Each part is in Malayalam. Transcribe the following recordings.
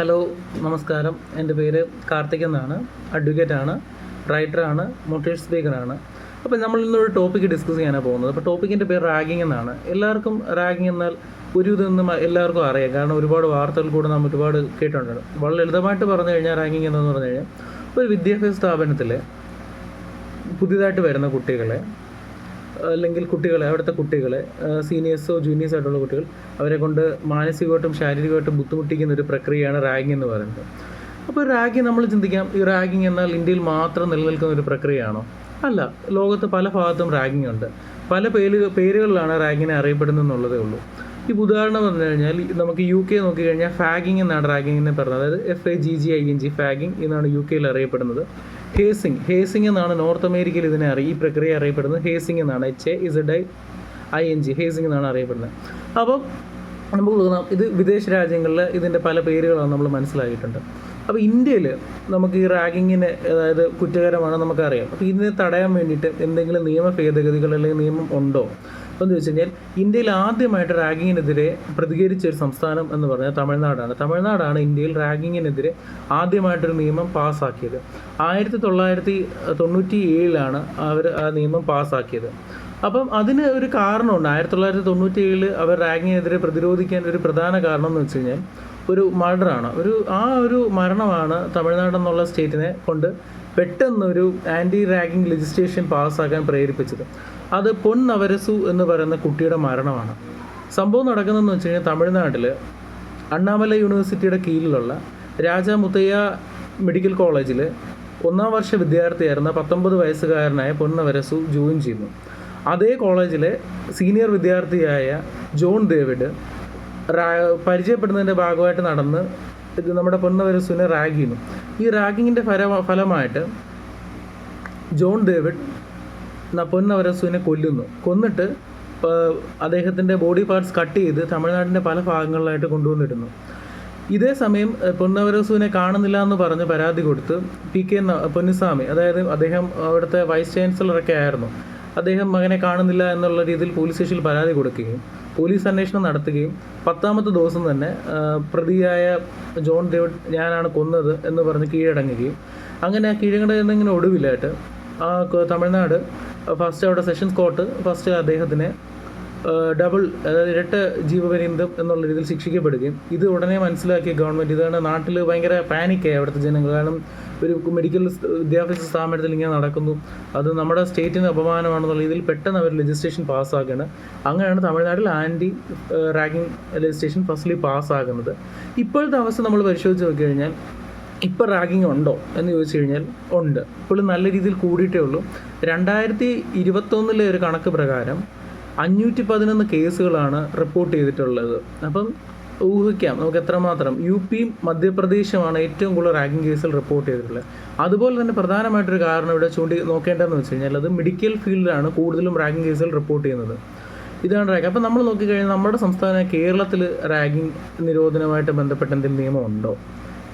ഹലോ, നമസ്കാരം. എൻ്റെ പേര് കാർത്തിക് എന്നാണ്. അഡ്വക്കേറ്റാണ്, റൈറ്ററാണ്, മോട്ടിവേഷൻ സ്പീക്കറാണ്. അപ്പോൾ നമ്മൾ ഇന്നൊരു ടോപ്പിക്ക് ഡിസ്കസ് ചെയ്യാനാണ് പോകുന്നത്. അപ്പോൾ ടോപ്പിക്കിൻ്റെ പേര് റാഗിങ് എന്നാണ്. എല്ലാവർക്കും റാഗിങ് എന്നാൽ ഒരു ഇതൊന്നും എല്ലാവർക്കും അറിയാം. കാരണം ഒരുപാട് വാർത്തകൾ കൂടെ നമ്മൾ ഒരുപാട് കേട്ടിട്ടുണ്ട്. വളരെ ലളിതമായിട്ട് പറഞ്ഞു കഴിഞ്ഞാൽ റാഗിങ് എന്താണെന്ന് പറഞ്ഞു കഴിഞ്ഞാൽ ഒരു വിദ്യാഭ്യാസ സ്ഥാപനത്തിൽ പുതിയതായിട്ട് വരുന്ന കുട്ടികളെ അല്ലെങ്കിൽ അവിടുത്തെ കുട്ടികളെ സീനിയേഴ്സോ ജൂനിയേഴ്സോ ആയിട്ടുള്ള കുട്ടികൾ അവരെ കൊണ്ട് മാനസികമായിട്ടും ശാരീരികമായിട്ടും ബുദ്ധിമുട്ടിക്കുന്ന ഒരു പ്രക്രിയയാണ് റാഗിങ് എന്ന് പറയുന്നത്. അപ്പോൾ റാഗിങ് നമ്മൾ ചിന്തിക്കാം, ഈ റാഗിങ് എന്നാൽ ഇന്ത്യയിൽ മാത്രം നിലനിൽക്കുന്ന ഒരു പ്രക്രിയയാണോ? അല്ല, ലോകത്ത് പല ഭാഗത്തും റാഗിങ് ഉണ്ട്. പല പേരുകളിലാണ് റാഗിങ്ങിനെ അറിയപ്പെടുന്നത് എന്നുള്ളതേ ഉള്ളൂ. ഇപ്പോൾ ഉദാഹരണം പറഞ്ഞു കഴിഞ്ഞാൽ നമുക്ക് UK നോക്കിക്കഴിഞ്ഞാൽ ഫാഗിങ് എന്നാണ് റാഗിങ്ങിനെ പറയുന്നത്. അതായത് FAGGING ഫാഗിങ് എന്നാണ് UK അറിയപ്പെടുന്നത്. ഹേസിങ് എന്നാണ് നോർത്ത് അമേരിക്കയിൽ ഈ പ്രക്രിയ അറിയപ്പെടുന്നത്. ഹേസിങ് എന്നാണ് HAZING ഹേസിങ് എന്നാണ് അറിയപ്പെടുന്നത്. അപ്പം നമുക്ക് തോന്നാം ഇത് വിദേശ രാജ്യങ്ങളിൽ ഇതിൻ്റെ പല പേരുകളാണ് നമ്മൾ മനസ്സിലാക്കിയിട്ടുണ്ട്. അപ്പോൾ ഇന്ത്യയിൽ നമുക്ക് ഈ റാഗിങ്ങിന് അതായത് കുറ്റകരമാണ് നമുക്കറിയാം. അപ്പോൾ ഇതിനെ തടയാൻ വേണ്ടിയിട്ട് എന്തെങ്കിലും നിയമ ഭേദഗതികൾ അല്ലെങ്കിൽ നിയമം ഉണ്ടോ എന്ന് ചോദിച്ചു കഴിഞ്ഞാൽ ഇന്ത്യയിൽ ആദ്യമായിട്ട് റാഗിങ്ങിനെതിരെ പ്രതികരിച്ച ഒരു സംസ്ഥാനം എന്ന് പറഞ്ഞാൽ തമിഴ്നാടാണ് ഇന്ത്യയിൽ റാഗിങ്ങിനെതിരെ ആദ്യമായിട്ടൊരു നിയമം പാസ്സാക്കിയത്. 1997 അവർ ആ നിയമം പാസ്സാക്കിയത്. അപ്പം അതിന് ഒരു കാരണമുണ്ട്. 1997 അവർ റാഗിങ്ങിനെതിരെ പ്രതിരോധിക്കാൻ ഒരു പ്രധാന കാരണം എന്ന് വെച്ച് കഴിഞ്ഞാൽ ഒരു മർഡറാണ്. ഒരു മരണമാണ് തമിഴ്നാടെന്നുള്ള സ്റ്റേറ്റിനെ കൊണ്ട് പെട്ടെന്നൊരു ആൻറ്റി റാഗിങ് ലെജിസ്ലേഷൻ പാസ്സാക്കാൻ പ്രേരിപ്പിച്ചത്. അത് പൊൻ നവരസു എന്ന് പറയുന്ന കുട്ടിയുടെ മരണമാണ്. സംഭവം നടക്കുന്നതെന്ന് വെച്ച് കഴിഞ്ഞാൽ തമിഴ്നാട്ടിൽ അണ്ണാമല യൂണിവേഴ്സിറ്റിയുടെ കീഴിലുള്ള രാജാ മുത്തയ്യ മെഡിക്കൽ കോളേജിൽ 1ാം വർഷ വിദ്യാർത്ഥിയായിരുന്ന 19 വയസ്സുകാരനായ പൊൻ നവരസു ജോയിൻ ചെയ്യുന്നു. അതേ കോളേജിലെ സീനിയർ വിദ്യാർത്ഥിയായ ജോൺ ഡേവിഡ് പരിചയപ്പെടുന്നതിൻ്റെ ഭാഗമായിട്ട് നടന്ന് നമ്മുടെ പൊൻ നവരസുവിനെ റാഗ് ചെയ്യുന്നു. ഈ റാഗിങ്ങിൻ്റെ ഫലമായിട്ട് ജോൺ ഡേവിഡ് പൊൻ നവരസുവിനെ കൊന്നിട്ട് അദ്ദേഹത്തിൻ്റെ ബോഡി പാർട്സ് കട്ട് ചെയ്ത് തമിഴ്നാടിൻ്റെ പല ഭാഗങ്ങളിലായിട്ട് കൊണ്ടുവന്നിരുന്നു. ഇതേ സമയം പൊൻ നവരസുവിനെ കാണുന്നില്ല എന്ന് പറഞ്ഞ് പരാതി കൊടുത്ത് PK പൊന്നുസ്വാമി, അതായത് അദ്ദേഹം അവിടുത്തെ വൈസ് ചാൻസലറൊക്കെ ആയിരുന്നു, അദ്ദേഹം മകനെ കാണുന്നില്ല എന്നുള്ള രീതിയിൽ പോലീസ് സ്റ്റേഷനിൽ പരാതി കൊടുക്കുകയും പോലീസ് അന്വേഷണം നടത്തുകയും 10ാമത്തെ ദിവസം തന്നെ പ്രതിയായ ജോൺ ഡേവിഡ് ഞാനാണ് കൊന്നത് എന്ന് പറഞ്ഞ് കീഴടങ്ങുകയും അങ്ങനെ ആ കീഴടങ്ങുന്നതിന് ഒടുവിലായിട്ട് തമിഴ്നാട് അവിടെ സെഷൻസ് കോർട്ട് അദ്ദേഹത്തിന് അതായത് ഇരട്ട ജീവപര്യന്തം എന്നുള്ള രീതിയിൽ ശിക്ഷിക്കപ്പെടുകയും ഇത് ഉടനെ മനസ്സിലാക്കിയ ഗവൺമെൻറ് ഇതാണ് നാട്ടിൽ ഭയങ്കര പാനിക്കായി അവിടുത്തെ ജനങ്ങൾ. കാരണം ഒരു മെഡിക്കൽ വിദ്യാഭ്യാസ സ്ഥാപനത്തിൽ ഇങ്ങനെ നടക്കുന്നു, അത് നമ്മുടെ സ്റ്റേറ്റിന് അപമാനമാണെന്നുള്ള രീതിയിൽ പെട്ടെന്ന് അവർ ലെജിസ്ലേഷൻ പാസ്സാക്കുകയാണ്. അങ്ങനെയാണ് തമിഴ്നാട്ടിൽ ആൻറ്റി റാഗിങ് ലെജിസ്ലേഷൻ ഫസ്റ്റ്ലി പാസ്സാകുന്നത്. ഇപ്പോഴത്തെ അവസ്ഥ നമ്മൾ പരിശോധിച്ച് നോക്കി കഴിഞ്ഞാൽ ഇപ്പോൾ റാഗിങ് ഉണ്ടോ എന്ന് ചോദിച്ചു കഴിഞ്ഞാൽ ഉണ്ട്. ഇപ്പോൾ നല്ല രീതിയിൽ കൂടിയിട്ടേ ഉള്ളൂ. 2021 ഒരു കണക്ക് പ്രകാരം 511 കേസുകളാണ് റിപ്പോർട്ട് ചെയ്തിട്ടുള്ളത്. അപ്പം ഊഹിക്കാം നമുക്ക് എത്രമാത്രം. UP മധ്യപ്രദേശുമാണ് ഏറ്റവും കൂടുതൽ റാഗിങ് കേസുകൾ റിപ്പോർട്ട് ചെയ്തിട്ടുള്ളത്. അതുപോലെ തന്നെ പ്രധാനമായിട്ടൊരു കാരണം ഇവിടെ നോക്കേണ്ടതെന്ന് വെച്ച് കഴിഞ്ഞാൽ അത് മെഡിക്കൽ ഫീൽഡിലാണ് കൂടുതലും റാഗിങ് കേസുകൾ റിപ്പോർട്ട് ചെയ്യുന്നത്. ഇതാണ് റാഗിങ്. അപ്പം നമ്മൾ നോക്കിക്കഴിഞ്ഞാൽ നമ്മുടെ സംസ്ഥാന കേരളത്തിൽ റാഗിങ് നിരോധനമായിട്ട് ബന്ധപ്പെട്ട എന്തെങ്കിലും നിയമം ഉണ്ടോ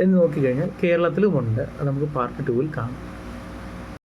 എന്ന് നോക്കിക്കഴിഞ്ഞാൽ കേരളത്തിലുമുണ്ട്. അത് നമുക്ക് പാർട്ട് 2 കാണാം.